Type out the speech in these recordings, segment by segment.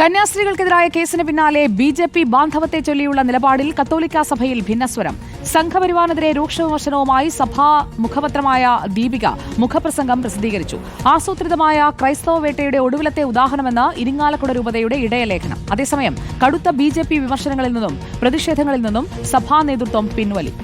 കന്യാസ്ത്രീകൾക്കെതിരായ കേസിന് പിന്നാലെ ബി.ജെ.പി. ബാന്ധവത്തെ ചൊല്ലിയുള്ള നിലപാടിൽ കത്തോലിക്കാ സഭയിൽ ഭിന്നസ്വരം. സംഘപരിവാറിനെതിരെ രൂക്ഷ വിമർശനവുമായി സഭാ മുഖപത്രമായ ദീപിക മുഖപ്രസംഗം പ്രസിദ്ധീകരിച്ചു. ആസൂത്രിതമായ ക്രൈസ്തവ വേട്ടയുടെ ഒടുവിലത്തെ ഉദാഹരണമെന്ന് ഇരിങ്ങാലക്കുട രൂപതയുടെ ഇടയലേഖനം. അതേസമയം കടുത്ത ബി.ജെ.പി. വിമർശനങ്ങളിൽ നിന്നും പ്രതിഷേധങ്ങളിൽ നിന്നും സഭാ നേതൃത്വം പിൻവലി.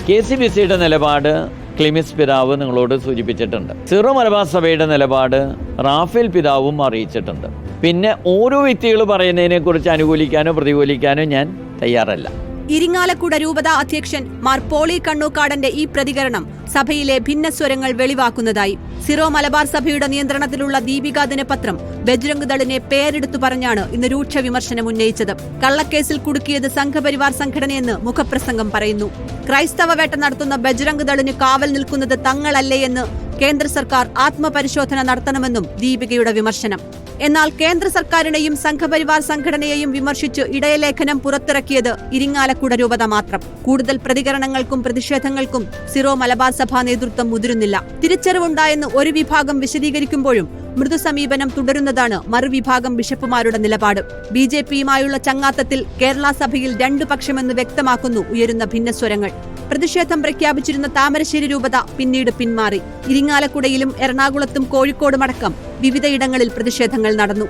KCBCയുടെ നിലപാട് ക്ലിമിസ് പിതാവ് നിങ്ങളോട് സൂചിപ്പിച്ചിട്ടുണ്ട്. സിറോ മലബാർ സഭയുടെ നിലപാട് റാഫേൽ പിതാവും അറിയിച്ചിട്ടുണ്ട്. പിന്നെ ഓരോ വ്യക്തികൾ പറയുന്നതിനെക്കുറിച്ച് അനുകൂലിക്കാനോ പ്രതികൂലിക്കാനോ ഞാൻ തയ്യാറല്ല. ഇരിങ്ങാലക്കുട രൂപത അധ്യക്ഷൻ മാർ പോളി കണ്ണൂക്കാടന്റെ ഈ പ്രതികരണം സഭയിലെ ഭിന്നസ്വരങ്ങൾ വെളിവാക്കുന്നതായി. സിറോ മലബാർ സഭയുടെ നിയന്ത്രണത്തിലുള്ള ദീപിക ദിനപത്രം ബജ്രംഗ് ദളിനെ പേരെടുത്തു പറഞ്ഞാണ് ഇന്ന് രൂക്ഷ വിമർശനം ഉന്നയിച്ചത്. കള്ളക്കേസിൽ കുടുക്കിയത് സംഘപരിവാർ സംഘടനയെന്ന് മുഖപ്രസംഗം പറയുന്നു. ക്രൈസ്തവ വേട്ട നടത്തുന്ന ബജ്രംഗ് ദളിന് കാവൽ നിൽക്കുന്നത് തങ്ങളല്ലേ എന്ന് കേന്ദ്ര സർക്കാർ ആത്മപരിശോധന നടത്തണമെന്നും ദീപികയുടെ വിമർശനം. എന്നാൽ കേന്ദ്ര സർക്കാരിനെയും സംഘപരിവാർ സംഘടനയെയും വിമർശിച്ച് ഇടയലേഖനം പുറത്തിറക്കിയത് ഇരിങ്ങാലക്കുട രൂപത മാത്രം. കൂടുതൽ പ്രതികരണങ്ങൾക്കും പ്രതിഷേധങ്ങൾക്കും സിറോ മലബാർ സഭാ നേതൃത്വം മുതിരുന്നില്ല. തിരിച്ചറിവുണ്ടായെന്ന് ഒരു വിഭാഗം വിശദീകരിക്കുമ്പോഴും മൃദുസമീപനം തുടരുന്നതാണ് മറുവിഭാഗം ബിഷപ്പുമാരുടെ നിലപാട്. ബി.ജെ.പിയുമായുള്ള ചങ്ങാത്തത്തിൽ കേരള സഭയിൽ രണ്ടു പക്ഷമെന്ന് വ്യക്തമാക്കുന്നു ഉയരുന്ന ഭിന്നസ്വരങ്ങൾ. പ്രതിഷേധം പ്രഖ്യാപിച്ചിരുന്ന താമരശ്ശേരി രൂപത പിന്നീട് പിന്മാറി. ഇരിങ്ങാലക്കുടയിലും എറണാകുളത്തും കോഴിക്കോടുമടക്കം വിവിധയിടങ്ങളിൽ പ്രതിഷേധങ്ങൾ നടന്നു.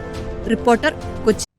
റിപ്പോർട്ടർ, കൊച്ചി.